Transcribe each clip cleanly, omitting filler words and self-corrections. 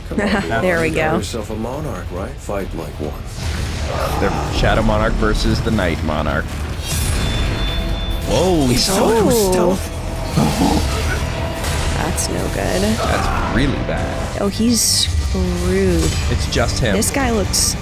Come on, There we go. Call yourself a monarch, right? Fight like one. The Shadow Monarch versus the Night Monarch. Whoa, he's Oh. That's no good. That's really bad. Oh, he's screwed. It's just him. This guy looks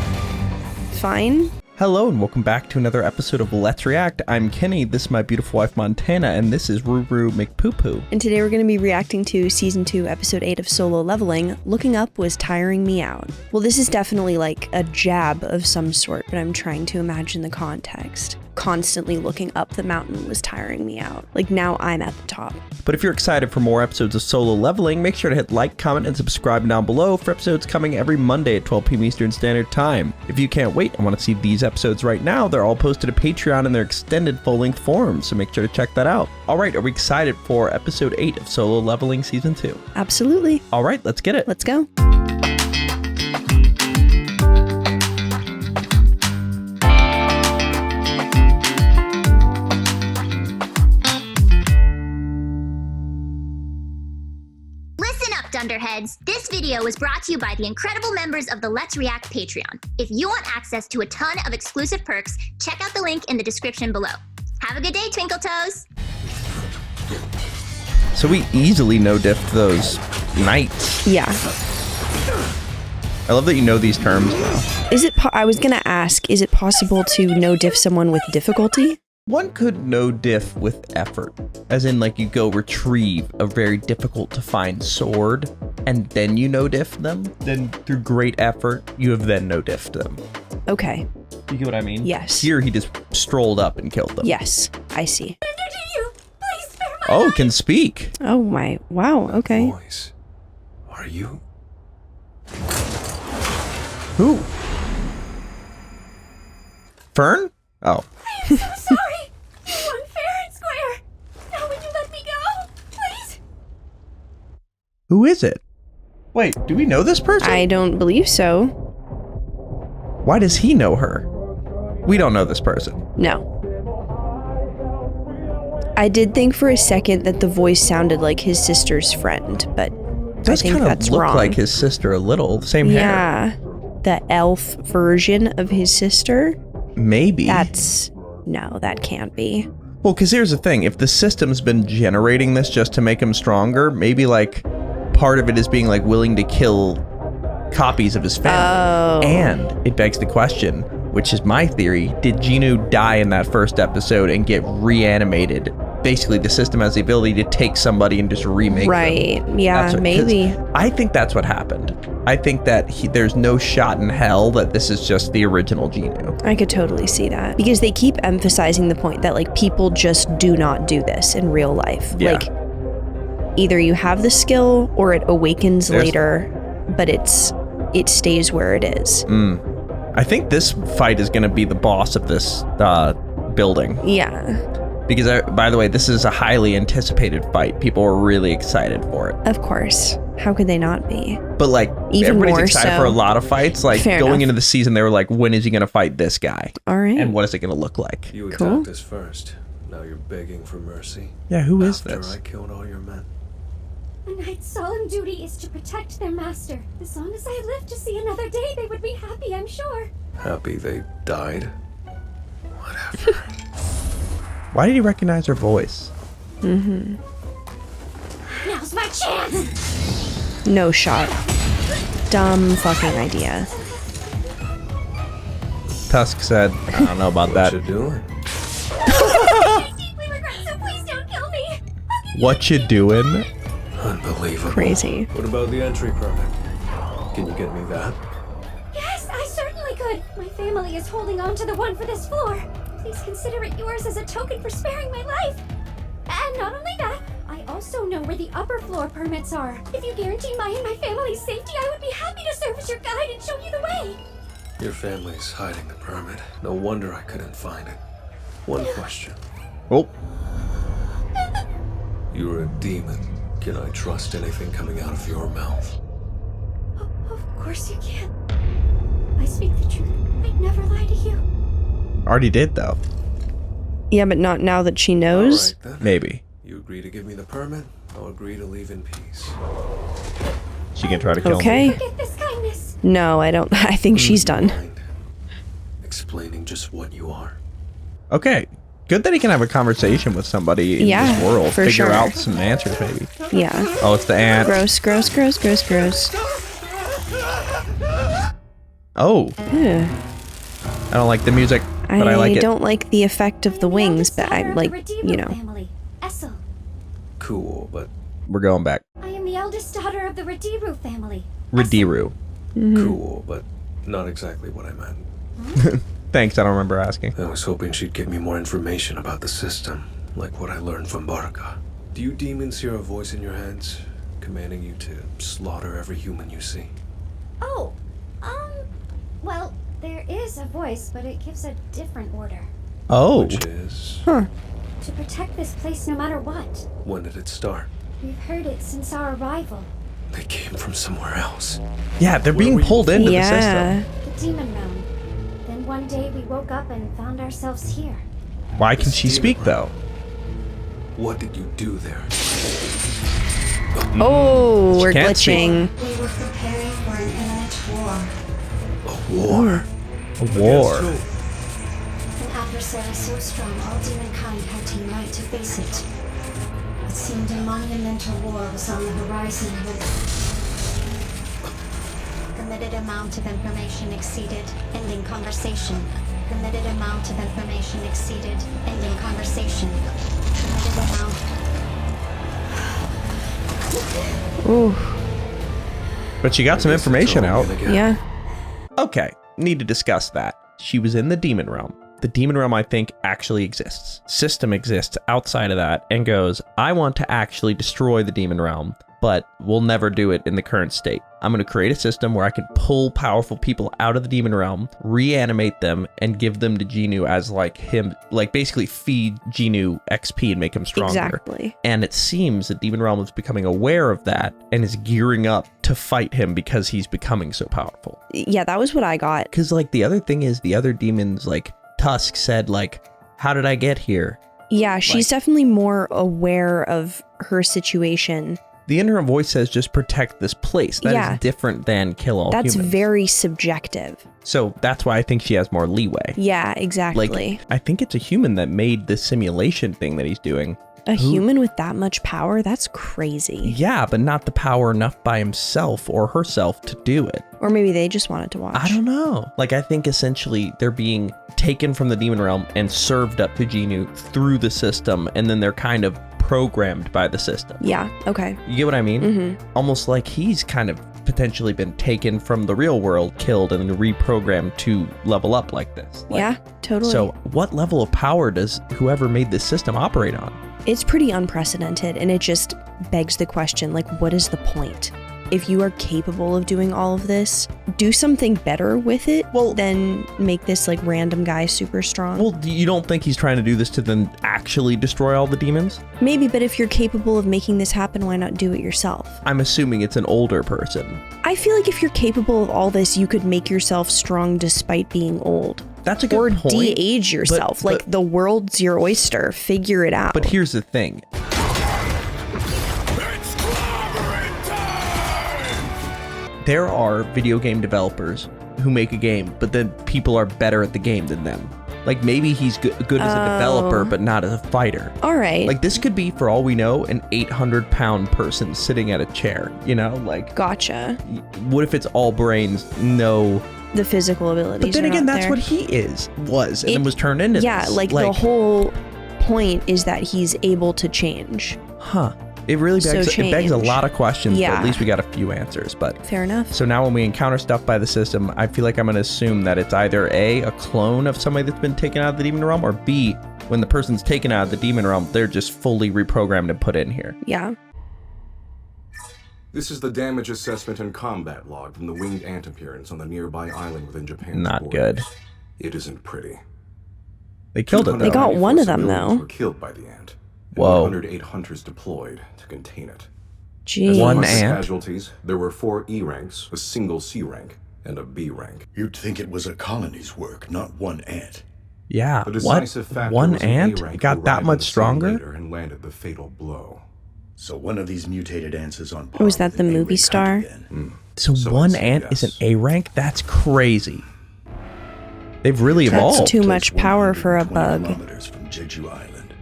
fine. Hello and welcome back to another episode of Let's React. I'm Kenny, this is my beautiful wife Montana, and this is Ruru McPoopoo. And today we're going to be reacting to Season 2, Episode 8 of Solo Leveling, Looking Up Was Tiring Me Out. Well, this is definitely like a jab of some sort, but I'm trying to imagine the context. Constantly looking up the mountain was tiring me out. Like now I'm at the top. But if you're excited for more episodes of Solo Leveling, make sure to hit like, comment, and subscribe down below for episodes coming every Monday at 12 p.m. Eastern Standard Time. If you can't wait and want to see these episodes right now, they're all posted to Patreon in their extended full-length form, so make sure to check that out. Alright, are we excited for Episode 8 of Solo Leveling Season 2? Absolutely. Alright, let's get it. Let's go. Dunderheads. This video was brought to you by the incredible members of the Let's React Patreon. If you want access to a ton of exclusive perks, check out the link in the description below. Have a good day, Twinkle Toes! So we easily no-diffed those knights. Yeah. I love that you know these terms now. Is it I was gonna ask, is it possible to no-diff someone with difficulty? One could no-diff with effort, as in like you go retrieve a very difficult to find sword, and then you no-diff them. Then through great effort, you have then no-diffed them. Okay. You get what I mean? Yes. Here he just strolled up and killed them. Yes, I see. Oh, can speak. Oh my, wow, okay. Voice. Are you? Who? Fern? Oh. I'm so sorry. You won fair and square. Now would you let me go, please? Who is it? Wait, do we know this person? I don't believe so. Why does he know her? We don't know this person. No. I did think for a second that the voice sounded like his sister's friend, but I think that's look wrong. like his sister a little. Same hair. Yeah. The elf version of his sister? Maybe. No, that can't be. Well, because here's the thing. If the system's been generating this just to make him stronger, maybe like part of it is being like willing to kill copies of his family. Oh. And it begs the question, which is my theory, did Jinwoo die in that first episode and get reanimated? Basically, the system has the ability to take somebody and just remake right. them. Yeah, maybe. I think that's what happened. I think that there's no shot in hell that this is just the original Jinwoo. I could totally see that. Because they keep emphasizing the point that like people just do not do this in real life. Yeah. Like either you have the skill or it awakens later, but it stays where it is. I think this fight is going to be the boss of this building. Yeah. Because, by the way, this is a highly anticipated fight. People are really excited for it. Of course. How could they not be? But, like, Even everybody's more excited so. for a lot of fights. Like, Fair going enough. into the season, they were like, when is he going to fight this guy? All right. And what is it going to look like? You Cool. attacked us first. Now you're begging for mercy. Yeah, who is After this? I killed all your men. A knight's solemn duty is to protect their master. As long as I live to see another day, they would be happy, I'm sure. Happy they died? Whatever. Why did he recognize her voice? Mm-hmm. Now's my chance! No shot. Dumb fucking idea. Tusk said, I don't know about that. What you doing? I deeply regret, so please don't kill me! What you doing? Unbelievable. Crazy. What about the entry permit? Can you get me that? Yes, I certainly could! My family is holding on to the one for this floor. Please consider it yours as a token for sparing my life. And not only that, I also know where the upper floor permits are. If you guarantee my and my family's safety, I would be happy to serve as your guide and show you the way. Your family's hiding the permit. No wonder I couldn't find it. One question. Oh, You're a demon. Can I trust anything coming out of your mouth? Of course you can. I speak the truth. I'd never lie to you. already did, though. Yeah, but not now that she knows. All right, then. Maybe. You agree to give me the permit, I'll agree to leave in peace. She can try to kill Okay. me. Forget this kindness. No, I don't. I think she's done. Mind explaining just what you are? Okay. Good that he can have a conversation with somebody in Yeah, this world. for Figure sure. out some answers, maybe. Yeah. Oh, it's the ant. Gross, gross, gross, gross, gross. Oh, Ugh. I don't like the music, but I like it. don't like the effect of the wings, but I like, you know. Family, Essel. Cool, but We're going back. I am the eldest daughter of the Radiru family. Radiru. cool, but not exactly what I meant. Thanks, I don't remember asking. I was hoping she'd give me more information about the system, like what I learned from Baraka. Do you demons hear a voice in your heads, commanding you to slaughter every human you see? Oh, well, there is a voice, but it gives a different order. Oh, Which is... To protect this place no matter what. When did it start? We've heard it since our arrival. They came from somewhere else. yeah, they're Where being were you pulled into the Yeah. system. The demon realm. Then one day we woke up and found ourselves here. Why can she speak, though? What did you do there? Oh, we're can't speak. glitching. We were preparing for an imminent war. A war? A war. Against An adversary so strong all demonkind had to unite to face it. It seemed a monumental war was on the horizon Limited amount of information exceeded. Ending conversation. Limited amount of information exceeded. Ending conversation. Limited amount. Ooh, But she got some Guess it's information all out. gonna get- yeah. Okay, need to discuss that. She was in the demon realm. The demon realm, I think, actually exists. System exists outside of that and goes, I want to actually destroy the demon realm, but we'll never do it in the current state. I'm going to create a system where I can pull powerful people out of the demon realm, reanimate them, and give them to Jinwoo as like him, like basically feed Jinwoo XP and make him stronger. Exactly. And it seems the demon realm is becoming aware of that and is gearing up to fight him because he's becoming so powerful. Yeah, that was what I got. Because like the other thing is the other demons, like Tusk said, like, how did I get here? Yeah, she's definitely more aware of her situation. The inner voice says just protect this place. That Yeah. is different than kill all That's humans. very subjective. So that's why I think she has more leeway. Yeah, exactly. Like, I think it's a human that made this simulation thing that he's doing. A human with that much power? That's crazy. Yeah, but not the power enough by himself or herself to do it. Or maybe they just wanted to watch. I don't know. Like, I think essentially they're being taken from the demon realm and served up to Jinwoo through the system, and then they're kind of programmed by the system. Yeah, okay. You get what I mean? Mm-hmm. Almost like he's kind of potentially been taken from the real world, killed, and then reprogrammed to level up like this. Like, Yeah, totally. So, what level of power does whoever made this system operate on? It's pretty unprecedented, and it just begs the question, like, what is the point? If you are capable of doing all of this, do something better with it than make this, like, random guy super strong. Well, you don't think he's trying to do this to then actually destroy all the demons? Maybe, but if you're capable of making this happen, why not do it yourself? I'm assuming it's an older person. I feel like if you're capable of all this, you could make yourself strong despite being old. That's a good Or point. de-age yourself. but- like, the world's your oyster. Figure it out. But here's the thing. There are video game developers who make a game, but then people are better at the game than them. Like, maybe he's good as a developer, but not as a fighter. All right. Like, this could be, for all we know, an 800-pound person sitting at a chair, you know? Like, Gotcha. what if it's all brains, no... The physical abilities. But then are again, not that's there. what he was, and then was turned into Yeah, this. like the whole point is that he's able to change. Huh. It really So begs, it begs a change. lot of questions, but Yeah. at least we got a few answers. But Fair enough. so now when we encounter stuff by the system, I feel like I'm going to assume that it's either A, a clone of somebody that's been taken out of the demon realm, or B, when the person's taken out of the demon realm, they're just fully reprogrammed and put in here. Yeah. This is the damage assessment and combat log from the winged ant appearance on the nearby island within Japan's Not borders. good. It isn't pretty. They killed it, They though. got one of them, 294 though. civilians were killed by the ant. And Whoa. 108 hunters deployed to contain it. Jeez. One Among the ant? casualties, there were 4 E ranks, a single C rank, and a B rank. You'd think it was a colony's work, not one ant. Yeah, The what? decisive factor One was an ant A rank got who that arrived much on the scene stronger? later and landed the fatal blow. So one of these mutated ants is on par. Oh, is that with the an movie A-rank star? hunter then. So So one I'd say ant is an yes. A rank? That's crazy. They've really That's evolved. too much Place power for a 120 bug. kilometers from Jeju Island.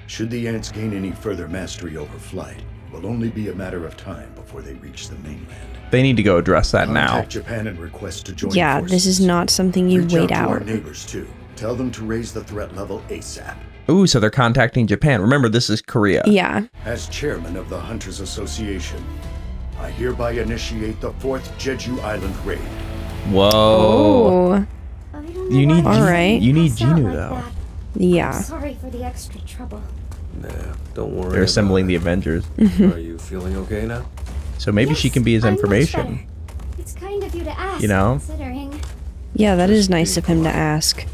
Should the ants gain any further mastery over flight, it will only be a matter of time before they reach the mainland. They need to go address that now. Contact Japan and request to join Yeah, forces. this is not something you Reach wait out to our out. neighbors too. Tell them to raise the threat level ASAP. Ooh, so they're contacting Japan. Remember, this is Korea. Yeah. As chairman of the Hunters Association, I hereby initiate the 4th Jeju Island raid. Whoa. Oh. I don't know You need why All right. You need stressed out Jinwoo like though. that. Yeah. Sorry for the extra trouble. Nah, don't worry. They're assembling the about Avengers. it. Are you feeling okay now? So maybe she can be his I'm much information. better. It's kind of you to ask, You know? considering. Yeah, that is nice of him to ask.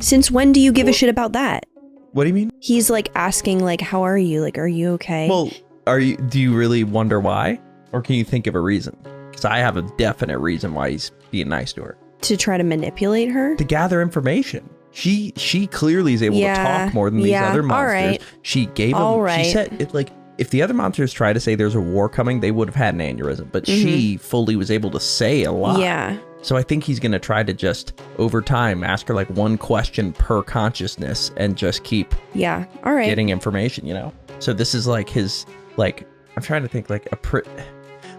Since when do you give a shit about that? What do you mean? He's like asking like, how are you? Like, are you okay? Well, do you really wonder why? Or can you think of a reason? Because I have a definite reason why he's being nice to her. To try to manipulate her? To gather information. She clearly is able to Yeah, talk more than these yeah, other all monsters. right. She gave them. All She right. said it like if the other monsters tried to say there's a war coming, they would have had an aneurysm. But Mm-hmm. she fully was able to say a lot. Yeah. So I think he's gonna try to just over time ask her like one question per consciousness and just keep Yeah. All right. getting information. You know. So this is like his like I'm trying to think like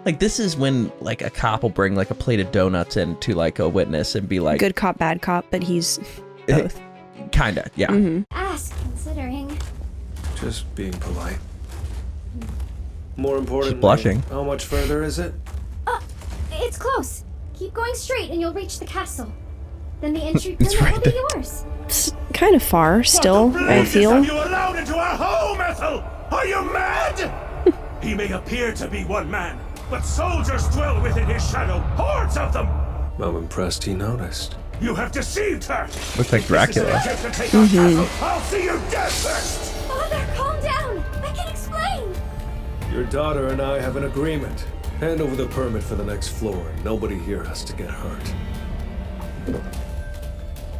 like this is when like a cop will bring like a plate of donuts in to like a witness and be like Good cop, bad cop, but he's both. kinda, yeah. Mm-hmm. Ask, considering. Just being polite. More importantly, blushing. how much further is it? It's close. Keep going straight and you'll reach the castle. Then the entry It's permit right will be there. yours. It's kind of far still, I feel. Have you allowed into our home, Ethel? Are you mad? He may appear to be one man, but soldiers dwell within his shadow, hordes of them. I'm impressed he noticed. You have deceived her. Looks like If this is an Dracula. attempt to take our castle, I'll see you dead first. Father, calm down. I can explain. Your daughter and I have an agreement. Hand over the permit for the next floor. Nobody here has to get hurt.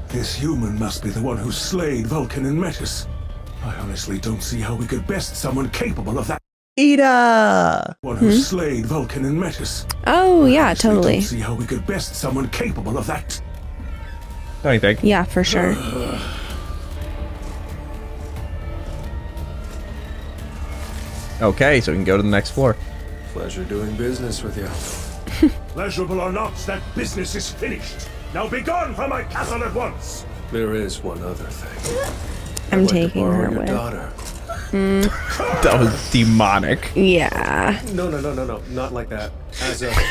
This human must be the one who slayed Vulcan and Metis. I honestly don't see how we could best someone capable of that. Ida! One who slayed Vulcan and Metis. Oh, yeah, Honestly, totally. Don't see how we could best someone capable of that. Don't you think? Yeah, for sure. Okay, so we can go to the next floor. Pleasure doing business with you. Pleasurable or not, that business is finished. Now be gone from my castle at once. There is one other thing. I'm I'd like to taking borrow her your with. daughter. That was demonic. Yeah. No, not like that. As a guide,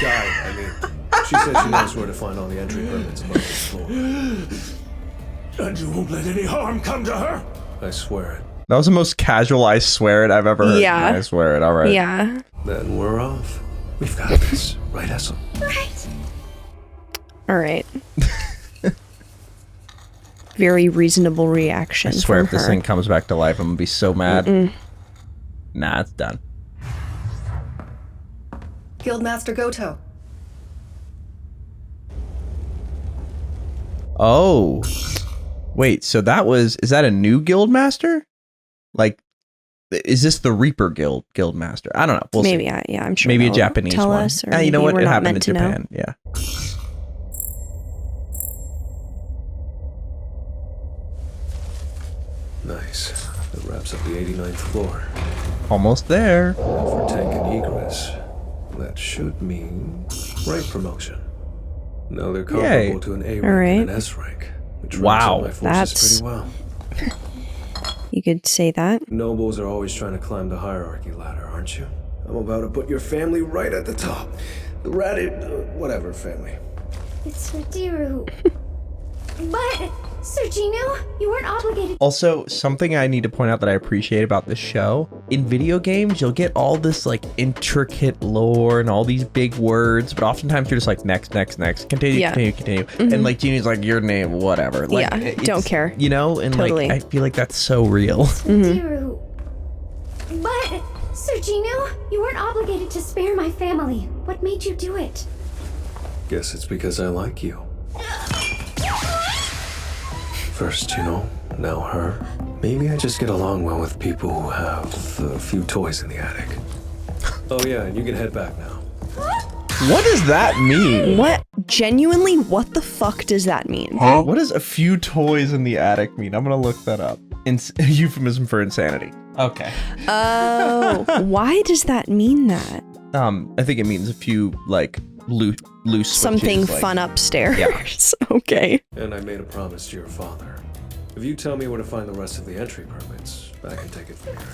I mean. She said she knows where to find all the entry permits above this floor. And you won't let any harm come to her? I swear it. That was the most casual I swear it I've ever heard. Yeah. I swear it, alright. Yeah. Then we're off. We've got this. Right, Essel? Right. All right. Very reasonable reaction. I swear from if this her. thing comes back to life, I'm gonna be so mad. Nah, it's done. Guildmaster Goto. Oh. Wait, so is that a new guild master? Like, is this the Reaper guild master? I don't know. We'll Maybe, see. yeah, I'm sure. Maybe a they'll Japanese tell one. us, or you know maybe what? we're It not happened in meant to know. Japan. Yeah. Nice. That wraps up the 89th floor. Almost there. Now for tank and egress. That should mean rank promotion. Now they're comparable Yay. to an A rank Alright. and an S rank, which ranks Wow. up my forces That's- pretty well. You could say that. Nobles are always trying to climb the hierarchy ladder, aren't you? I'm about to put your family right at the top. The whatever family. It's for Diru. But, Sir Jinwoo, you weren't obligated. Also, something I need to point out that I appreciate about this show, in video games, you'll get all this like intricate lore and all these big words, but oftentimes you're just like, next, continue. Yeah. And like Genie's like, your name, whatever. Like, Yeah, it's- don't care. You know? And Totally. like, I feel like that's so real. Diru. But, Sir Jinwoo, you weren't obligated to spare my family. What made you do it? Guess it's because I like you. First, now her, Maybe I just get along well with people who have a few toys in the attic. Oh yeah, and you can head back now. What does that mean? What? Genuinely, what the fuck does that mean? Huh? What does a few toys in the attic mean? I'm gonna look that up. Euphemism for insanity. Okay. Oh, why does that mean that? I think it means a few, like, loose something switches, fun like, upstairs. Yeah. Okay. And I made a promise to your father. If you tell me where to find the rest of the entry permits, I can take it from here.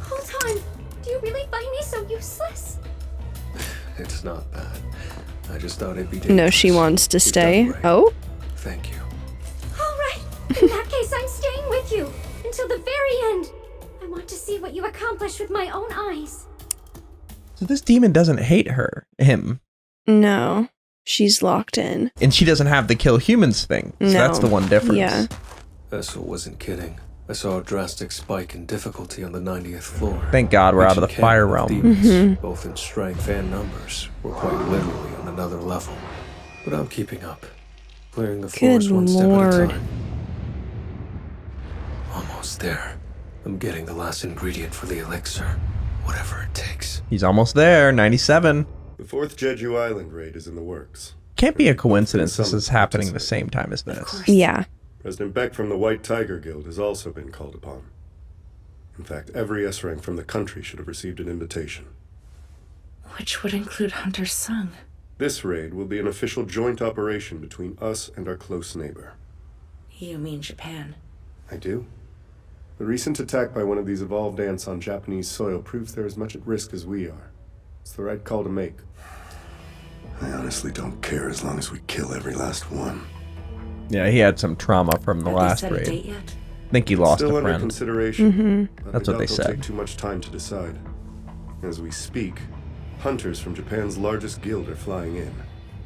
Hold on. Do you really find me so useless? It's not bad. I just thought it'd be dangerous. No, she wants to You've stay. done great. Oh? Thank you. All right. In that case, I'm staying with you until the very end. I want to see what you accomplish with my own eyes. So this demon doesn't hate him. No. She's locked in. And she doesn't have the kill humans thing. So that's the one difference. Yeah. Essel wasn't kidding. I saw a drastic spike in difficulty on the 90th floor. Thank God we're out of the Ancient fire cabinet realm. demons, both in strength and numbers, were quite literally on another level. But I'm keeping up. Clearing the floors Good one step at a Lord. time. Almost there. I'm getting the last ingredient for the elixir. Whatever it takes. He's almost there, 97. The 4th Jeju Island raid is in the works. Can't be a coincidence this is happening the same time as this. Yeah. President Beck from the White Tiger Guild has also been called upon. In fact, every S-rank from the country should have received an invitation. Which would include Hunter's son. This raid will be an official joint operation between us and our close neighbor. You mean Japan? I do. The recent attack by one of these evolved ants on Japanese soil proves they're as much at risk as we are. It's the right call to make. I honestly don't care as long as we kill every last one. Yeah, he had some trauma from the last Have they set a raid. date yet? I think he lost Still a under friend. consideration. But That's I what they doubt they'll said. take too much time to decide. As we speak, hunters from Japan's largest guild are flying in.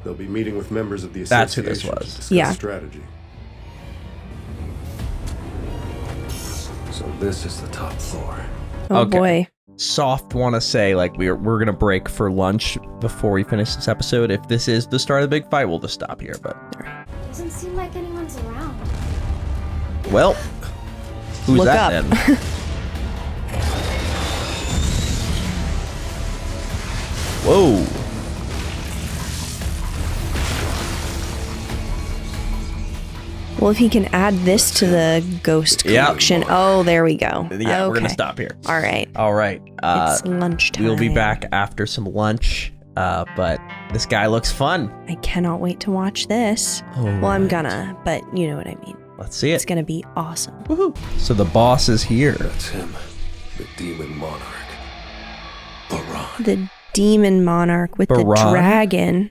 They'll be meeting with members of the That's who association this was. to discuss Yeah. strategy. So this is the top floor. Oh Okay. boy. Soft want to say, like, we're gonna break for lunch before we finish this episode. If this is the start of the big fight, we'll just stop here. But Doesn't seem like anyone's around. well, who's Look that up. then? Whoa. Well, if he can add this to the ghost Yeah. collection. Oh, there we go. Yeah, we're gonna Okay. stop here. All right. All right. It's lunchtime. We'll be back after some lunch. But this guy looks fun. I cannot wait to watch this. All Well, I'm right. gonna, but you know what I mean. Let's see It's it. gonna be awesome. Woohoo. So the boss is here. That's him. The demon monarch. Baran. The demon monarch with the Baran? dragon.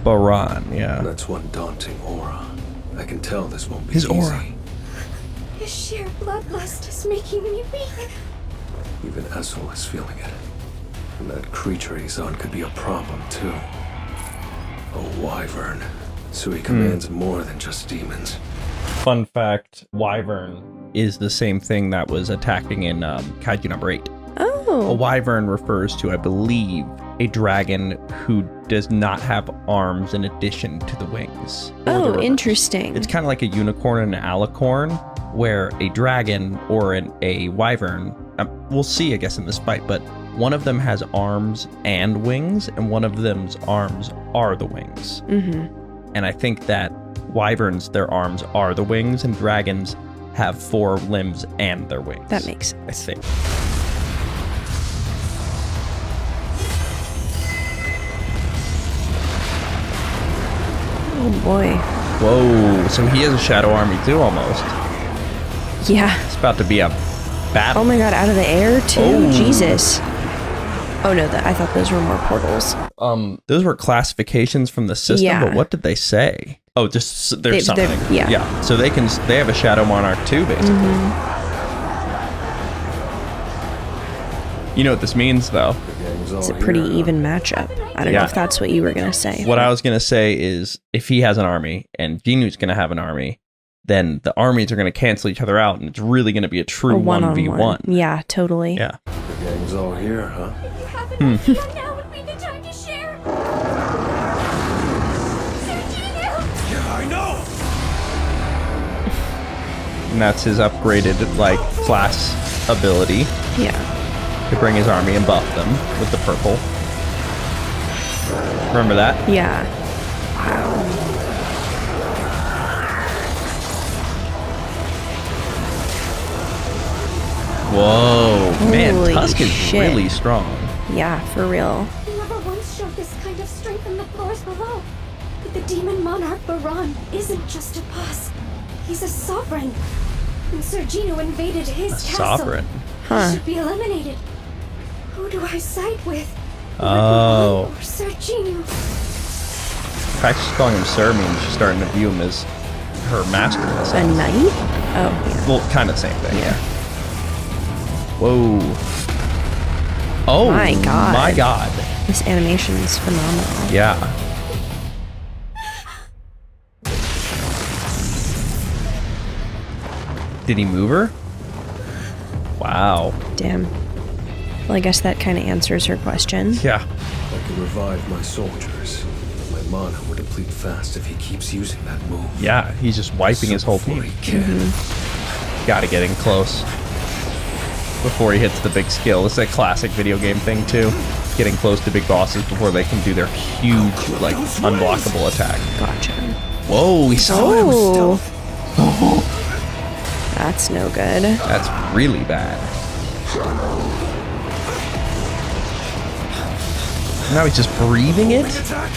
Baran, yeah. That's one daunting aura. I can tell this won't be His easy. aura. His sheer bloodlust is making me weak. Even Essel is feeling it. And that creature he's on could be a problem, too. A wyvern. So he commands more than just demons. Fun fact, wyvern is the same thing that was attacking in Kaiju number 8. A Oh. wyvern refers to, I believe, a dragon who does not have arms in addition to the wings. Or the Oh, reverse. interesting. It's kind of like a unicorn and an alicorn, where a dragon or a wyvern, we'll see, I guess, in this fight, but one of them has arms and wings, and one of them's arms are the wings. Mm-hmm. And I think that wyverns, their arms are the wings, and dragons have 4 limbs and their wings. That makes I sense. think. Oh boy. Whoa, so he has a shadow army too, almost. Yeah. It's about to be a battle. Oh my god, out of the air too? Oh. Jesus. Oh no, I thought those were more portals. Those were classifications from the system, Yeah. but what did they say? Oh, just there's They're- something. yeah. Yeah. So they have a shadow monarch too, basically. Mm-hmm. You know what this means, though. It's a pretty even matchup. I don't know Yeah. if that's what you were gonna say. What I was gonna say is, if he has an army and Jinwoo's gonna have an army, then the armies are gonna cancel each other out, and it's really gonna be a true A 1v1. Yeah, totally. Yeah. The gang's all here, huh? If you have enough fun, now would be the time to share. Sir Jinwoo! Yeah, I know! And that's his upgraded, like, class ability. Yeah. To bring his army and buff them with the purple. Remember that? Yeah. Wow. Whoa. Man, Holy Tusk is shit. really strong. Yeah, for real. He never once showed this kind of strength in the floors below. But the demon monarch Baran isn't just a boss. He's a sovereign. When Sir Jinwoo invaded his castle, Sovereign. Huh. he should be eliminated. Who do I side with? Oh. Or Sir Jinwoo? In fact, she's calling him Sir means she's starting to view him as her master. in a A sense. knight? Oh, yeah. Well, kind of same thing. Yeah. Whoa. Oh My God. My God. This animation is phenomenal. Yeah. Did he move her? Wow. Damn. Well, I guess that kind of answers her question. Yeah. I can revive my soldiers. My mana would deplete fast if he keeps using that move. Yeah, he's just wiping his whole team. He can. Gotta get in close before he hits the big skill. This is a classic video game thing too. Getting close to big bosses before they can do their huge, like, unblockable attack. Gotcha. Whoa, we saw him. Oh. That's no good. That's really bad. Now he's just breathing it? Attack!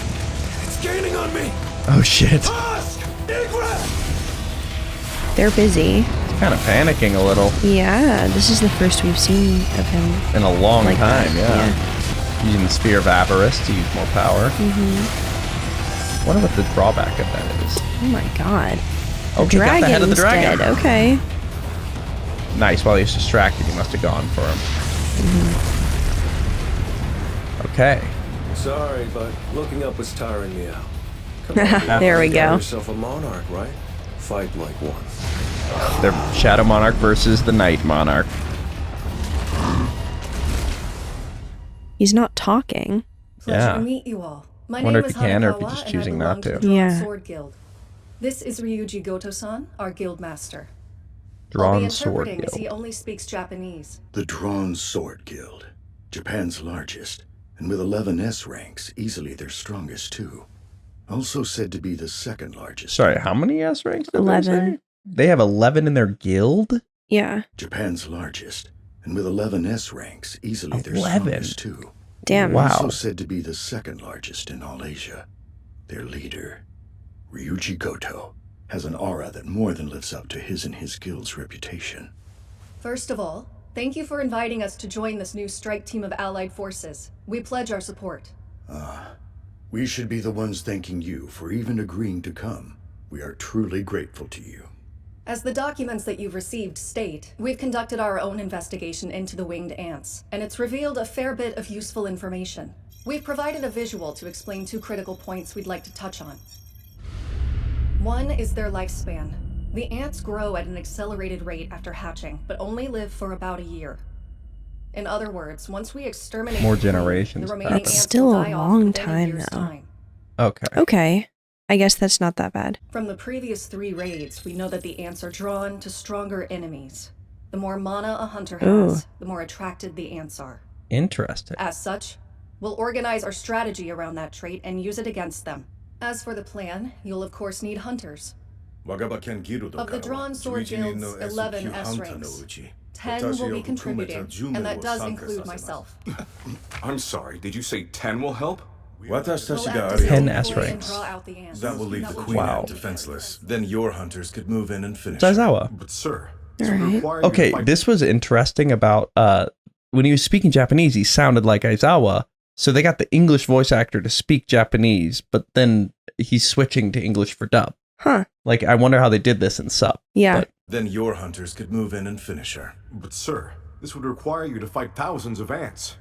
It's gaining on me! Oh shit. Tusk! Egress! They're busy. He's kind of panicking a little. Yeah, this is the first we've seen of him. In a long Like time, that, yeah. Using the Sphere of Avarice to use more power. Mm-hmm. Wonder what the drawback of that is. Oh my god. Oh, he got the head of the dragon. Dead. Okay. Nice, while he was distracted, he must have gone for him. Okay. Sorry, but looking up was tiring me out. Come on, There we you got go. yourself a monarch, right? Fight like one. They're Shadow Monarch versus the Night Monarch. He's not talking. Pleasure Yeah. to meet you all. My Wonder name if is he can or if Hanakawa, he's just and I choosing belong not to to. the Drawn Yeah. Sword Guild. This is Ryuji Goto-san, our guild master. I'll be Drawn Sword interpreting as he Guild. only speaks Japanese. The Drawn Sword Guild, Japan's largest, and with 11 S ranks, easily their strongest too. Also said to be the second largest. Sorry, how many S ranks did 11. they say? They have 11 in their guild? Yeah. Japan's largest, and with 11 S ranks, easily their 11? strongest too. Damn. Wow. Also said to be the second largest in all Asia. Their leader, Ryuji Goto, has an aura that more than lives up to his and his guild's reputation. First of all, thank you for inviting us to join this new strike team of allied forces. We pledge our support. We should be the ones thanking you for even agreeing to come. We are truly grateful to you. As the documents that you've received state, we've conducted our own investigation into the winged ants, and it's revealed a fair bit of useful information. We've provided a visual to explain two critical points we'd like to touch on. One is their lifespan. The ants grow at an accelerated rate after hatching, but only live for about a year. In other words, once we exterminate More the queen, generations the remaining happen. That's ants still will a die off long within a time, year's though. time. Okay. Okay. I guess that's not that bad. From the previous 3 raids, we know that the ants are drawn to stronger enemies. The more mana a hunter has, the more attracted the ants are. Interesting. As such, we'll organize our strategy around that trait and use it against them. As for the plan, you'll of course need hunters. Of the Drawn Sword Guild's 11 S ranks, 10 will be contributing, and that does include myself. I'm sorry, did you say 10 will help? We'll act 10 S decisively and ranks. draw out the ants. That will leave the That queen Wow. ant defenseless. Then your hunters could move in and finish. Zaizawa. But sir, All right. Okay, this was interesting about when he was speaking Japanese, he sounded like Aizawa. So they got the English voice actor to speak Japanese, but then he's switching to English for dub. Huh. Like, I wonder how they did this in sub. Yeah. But Then your hunters could move in and finish her. But sir, this would require you to fight thousands of ants.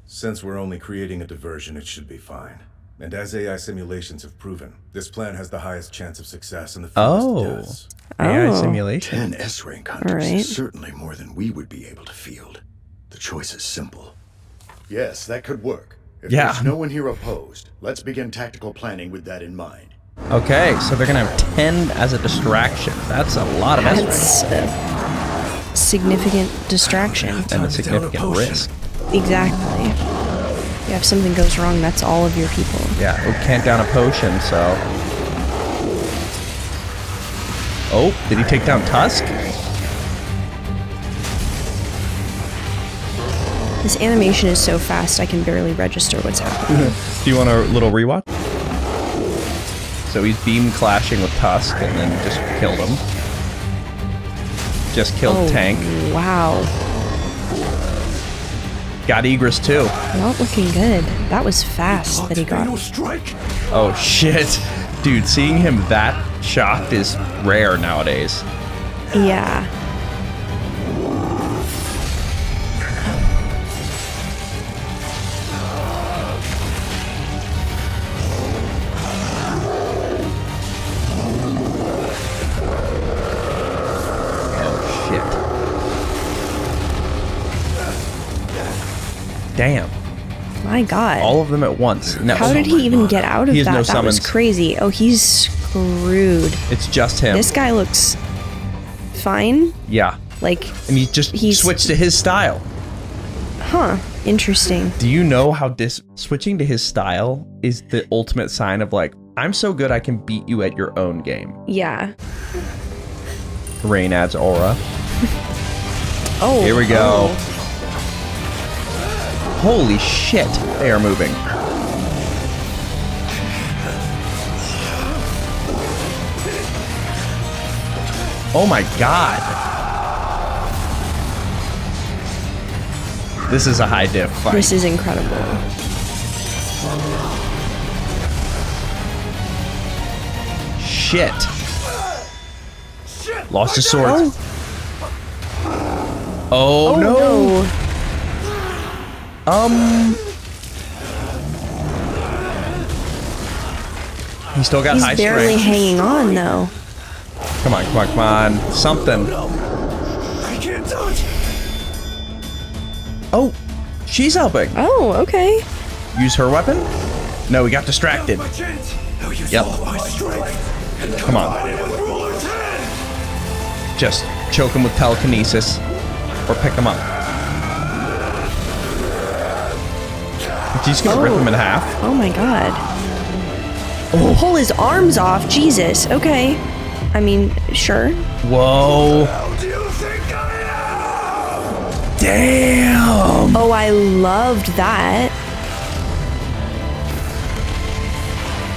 Since we're only creating a diversion, it should be fine. And as AI simulations have proven, this plan has the highest chance of success and the fewest deaths. AI Oh. simulation. 10 S rank hunters All right. is certainly more than we would be able to field. The choice is simple. Yes, that could work. If Yeah. there's no one here opposed, let's begin tactical planning with that in mind. Okay, so they're gonna have 10 as a distraction. That's a lot of That's a significant distraction. and a significant risk. Exactly. Yeah, if something goes wrong, that's all of your people. Yeah, we can't down a potion, so... Oh, did he take down Tusk? This animation is so fast, I can barely register what's happening. Do you want a little rewatch? So he's beam clashing with Tusk and then just killed him. Just killed Tank. Wow. Got Egress too. Not looking good. That was fast that he got. Oh shit. Dude, seeing him that shocked is rare nowadays. Yeah. Damn. My God. All of them at once. No. How did he even get out of He has that? no That was summons. crazy. Oh, he's screwed. It's just him. This guy looks fine. Yeah. Like, and he just switched to his style. Huh. Interesting. Do you know how switching to his style is the ultimate sign of like, I'm so good I can beat you at your own game. Yeah. Rain adds aura. Oh. Here we go. Oh. Holy shit, they are moving. Oh my God. This is a high diff fight. This is incredible. Shit. Lost his sword. Oh, no. He still got high He's barely strength. hanging on though. Come on, come on, come on. Something. I can't touch. Oh, she's helping. Oh, okay. Use her weapon? No, we got distracted. Yep. Come on. Just choke him with telekinesis. Or pick him up. She's gonna rip him in half. Oh my God. Oh, pull his arms off. Jesus. Okay. I mean, sure. Whoa. Damn. Oh, I loved that.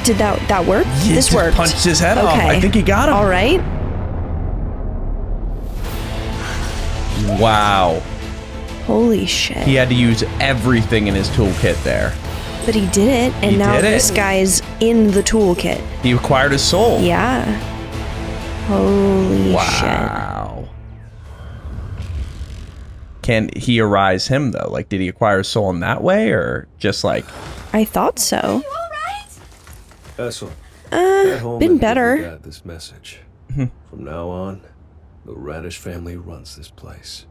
Did that work? He This just worked. punched his head off. Okay. I think he got him. All right. Wow. Holy shit. He had to use everything in his toolkit there. But he did it, and He now did it. this guy's in the toolkit. He acquired his soul. Yeah. Holy shit. Wow. Can he arise him though? Like, did he acquire his soul in that way, or just like? I thought so. Essel, at home Been and give better. your dad this message. From now on, the Radish family runs this place.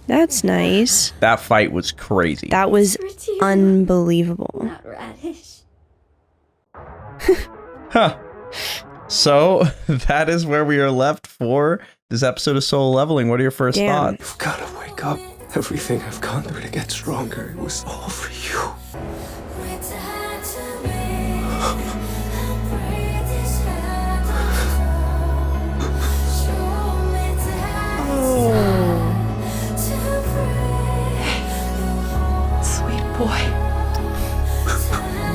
That's nice. That fight was crazy. That was unbelievable. Not radish. Huh. So that is where we are left for this episode of Solo Leveling. What are your first Damn. thoughts? You've got to wake up. Everything I've gone through to get stronger, it was all for you. Sweet boy.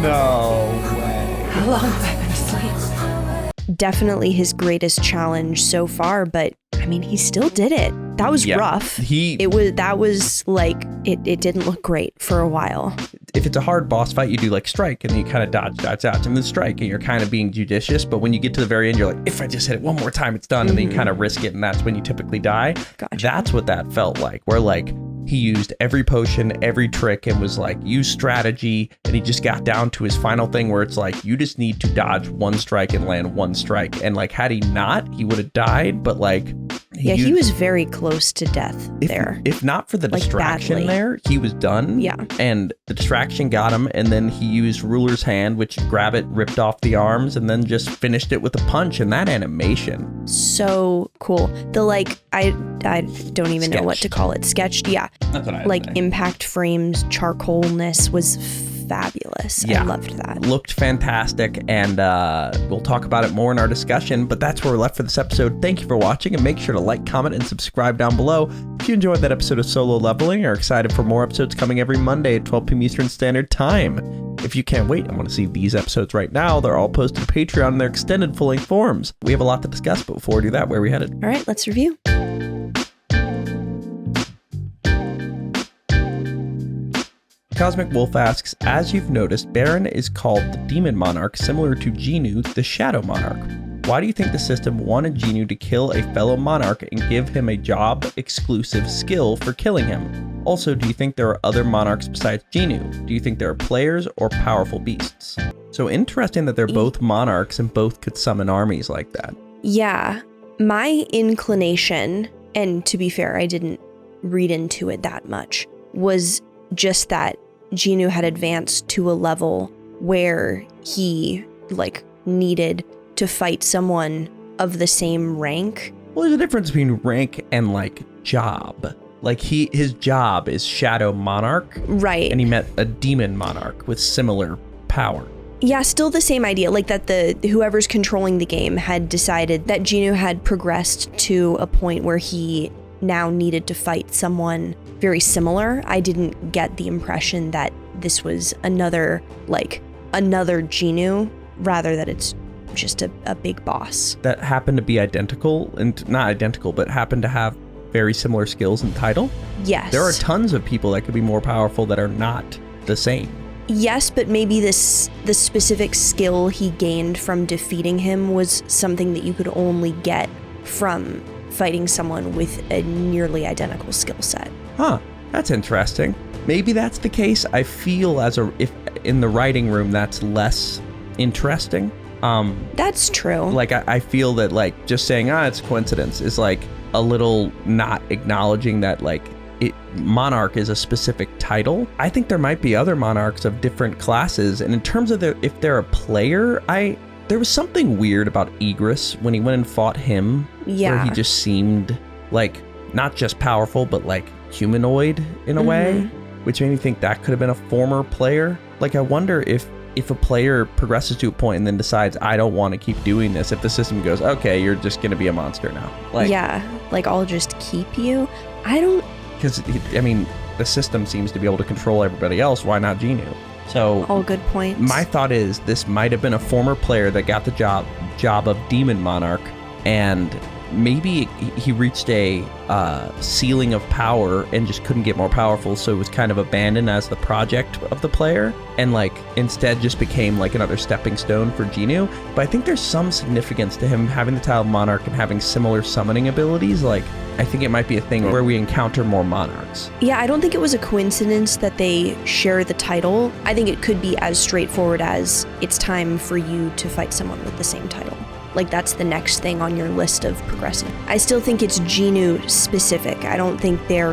No way. How long have I been asleep? Definitely his greatest challenge so far, but I mean, he still did it. That was Yeah. rough. That was like, it didn't look great for a while. If it's a hard boss fight, you do like strike and then you kind of dodge, and then strike, and you're kind of being judicious. But when you get to the very end, you're like, if I just hit it one more time, it's done. And then you kind of risk it, and that's when you typically die. Gotcha. That's what that felt like. Where like he used every potion, every trick, and was like, use strategy. And he just got down to his final thing where it's like, you just need to dodge one strike and land one strike. And like, had he not, he would have died. But like, He was very close to death there. If not for the Like, distraction badly. there, he was done. Yeah. And the distraction got him, and then he used Ruler's Hand, which grabbed it, ripped off the arms, and then just finished it with a punch. And that animation. So cool. The I don't even know what to call it. Sketched, yeah. That's what I Like say. impact frames, charcoalness was fabulous. Yeah. I loved that. Looked fantastic, and we'll talk about it more in our discussion, but that's where we're left for this episode. Thank you for watching, and make sure to like, comment, and subscribe down below. If you enjoyed that episode of Solo Leveling, or are excited for more episodes coming every Monday at 12 p.m. Eastern Standard Time. If you can't wait and want to see these episodes right now, they're all posted to Patreon in their extended full-length forms. We have a lot to discuss, but before we do that, where are we headed? All right, let's review. Cosmic Wolf asks, as you've noticed, Baran is called the Demon Monarch, similar to Jinwoo, the Shadow Monarch. Why do you think the system wanted Jinwoo to kill a fellow monarch and give him a job-exclusive skill for killing him? Also, do you think there are other monarchs besides Jinwoo? Do you think there are players or powerful beasts? So interesting that they're both monarchs and both could summon armies like that. Yeah, my inclination, and to be fair, I didn't read into it that much, was just that Jinwoo had advanced to a level where he needed to fight someone of the same rank. Well, there's a difference between rank and job. His job is Shadow Monarch. Right. And he met a Demon Monarch with similar power. Yeah, still the same idea, that whoever's controlling the game had decided that Jinwoo had progressed to a point where he now needed to fight someone very similar. I didn't get the impression that this was another Jinwoo, rather that it's just a big boss. That happened to be identical, and not identical, but happened to have very similar skills and title. Yes. There are tons of people that could be more powerful that are not the same. Yes, but maybe the specific skill he gained from defeating him was something that you could only get from fighting someone with a nearly identical skill set. Huh, that's interesting. Maybe that's the case. I feel if in the writing room that's less interesting. That's true. I feel that just saying it's a coincidence is a little not acknowledging that monarch is a specific title. I think there might be other monarchs of different classes, and in terms of if they're a player, there was something weird about Egress when he went and fought him. Yeah. Where he just seemed not just powerful, but humanoid in a way, which made me think that could have been a former player. I wonder if a player progresses to a point and then decides, I don't want to keep doing this, if the system goes, okay, you're just going to be a monster now. I'll just keep you. I don't... Because, the system seems to be able to control everybody else. Why not Jinwoo? So all good points. My thought is this might have been a former player that got the job of Demon Monarch, and maybe he reached a ceiling of power and just couldn't get more powerful, so it was kind of abandoned as the project of the player, and instead just became another stepping stone for Jinwoo. But I think there's some significance to him having the title Monarch and having similar summoning abilities. I think it might be a thing where we encounter more monarchs. Yeah, I don't think it was a coincidence that they share the title. I think it could be as straightforward as it's time for you to fight someone with the same title. That's the next thing on your list of progressing. I still think it's Jinwoo specific. I don't think they're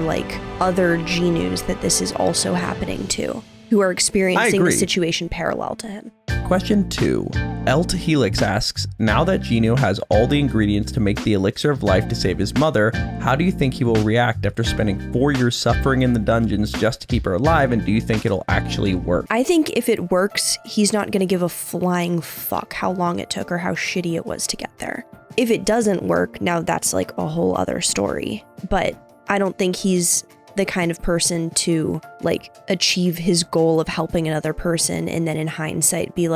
other Jinwoos that this is also happening to, who are experiencing the situation parallel to him. Question 2. Elt Helix asks, now that Jinwoo has all the ingredients to make the elixir of life to save his mother, how do you think he will react after spending 4 years suffering in the dungeons just to keep her alive, and do you think it'll actually work? I think if it works, he's not going to give a flying fuck how long it took or how shitty it was to get there. If it doesn't work, now that's a whole other story. But I don't think he's the kind of person to achieve his goal of helping another person and then in hindsight be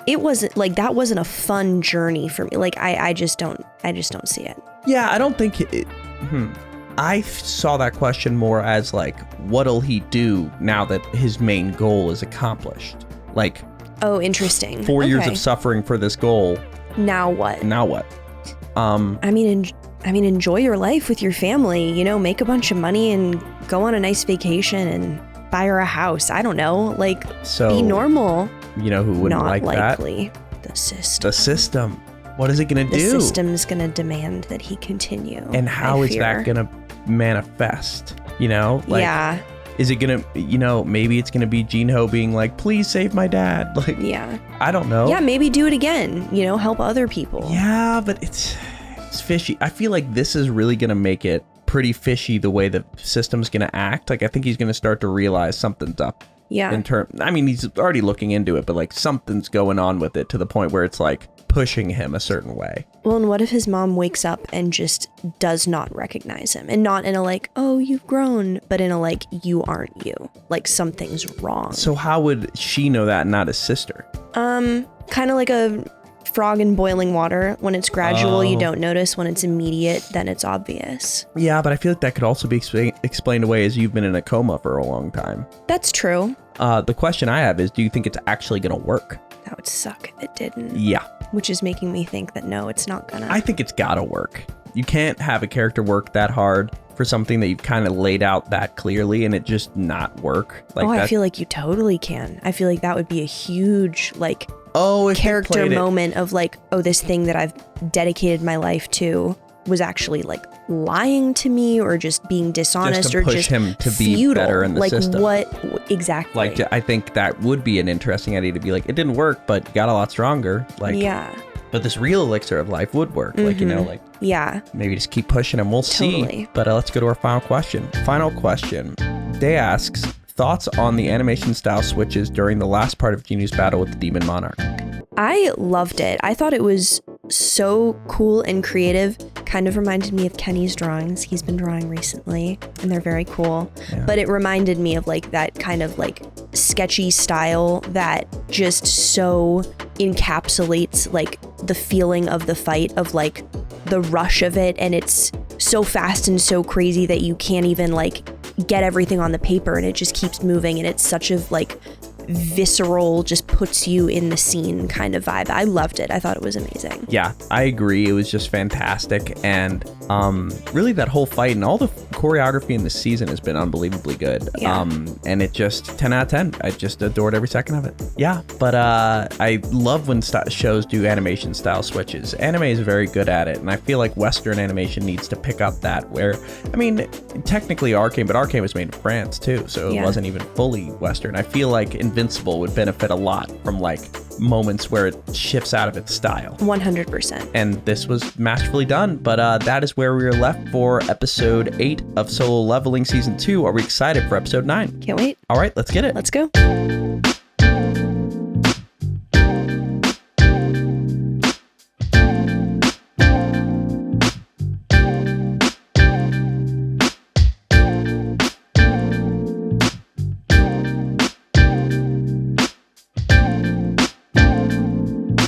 it wasn't that wasn't a fun journey for me. I just don't see it. Yeah, I don't think I saw that question more as what'll he do now that his main goal is accomplished? Oh, interesting. 4 years of suffering for this goal. Now what? Enjoy your life with your family, make a bunch of money and go on a nice vacation and buy her a house. I don't know, be normal. You know who wouldn't Not like likely. that? The system. The system. What is it going to The do? system's going to demand that he continue. And how I is that fear. going to manifest? You know? Like, yeah. Is it going to, you know, maybe it's going to be Jinwoo being like, please save my dad. Like, Yeah. I don't know. Yeah, maybe do it again. You know, help other people. Yeah, but it's fishy. I feel like this is really going to make it pretty fishy the way the system's going to act. Like, I think he's going to start to realize something's up. Yeah. I mean, he's already looking into it, but like something's going on with it to the point where it's like pushing him a certain way. Well, and what if his mom wakes up and just does not recognize him? And not in a like, oh, you've grown, but in a like, you aren't you. Like something's wrong. So how would she know that and not his sister? Kind of like a frog in boiling water. When it's gradual, you don't notice. When it's immediate, then it's obvious. Yeah, but I feel like that could also be explained away as you've been in a coma for a long time. That's true. The question I have is, do you think it's actually going to work? That would suck if it didn't. Yeah. Which is making me think that no, it's not gonna. I think it's got to work. You can't have a character work that hard for something that you've kind of laid out that clearly and it just not work. Like I feel like you totally can. I feel like that would be a huge like character moment of like, oh, this thing that I've dedicated my life to was actually like lying to me or just being dishonest just to or push just him to be futile. better in the like system. What exactly? Like, I think that would be an interesting idea to be like, it didn't work, but you got a lot stronger. Like, yeah. But this real elixir of life would work. Like, you know, like, yeah. Maybe just keep pushing and we'll Totally. see. But let's go to our final question. Final question. Day asks, thoughts on the animation style switches during the last part of Jinwoo's battle with the Demon Monarch? I loved it. I thought it was so cool and creative. Kind of reminded me of Kenny's drawings. He's been drawing recently and they're very cool. Yeah. But it reminded me of like that kind of like sketchy style that just so encapsulates like the feeling of the fight, of like the rush of it. And it's so fast and so crazy that you can't even like get everything on the paper and it just keeps moving. And it's such a like visceral, just puts you in the scene kind of vibe. I loved it. I thought it was amazing. Yeah, I agree. It was just fantastic. And really that whole fight and all the choreography in this season has been unbelievably good. Yeah. And it just 10 out of 10. I just adored every second of it. Yeah, but I love when shows do animation style switches. Anime is very good at it. And I feel like Western animation needs to pick up that where, I mean, technically Arcane, but Arcane was made in France too. So it wasn't even fully Western. I feel like Invincible would benefit a lot from like moments where it shifts out of its style. 100%. And this was masterfully done, but that is where we are left for episode 8 of Solo Leveling Season 2. Are we excited for episode 9? Can't wait. All right, let's get it. Let's go.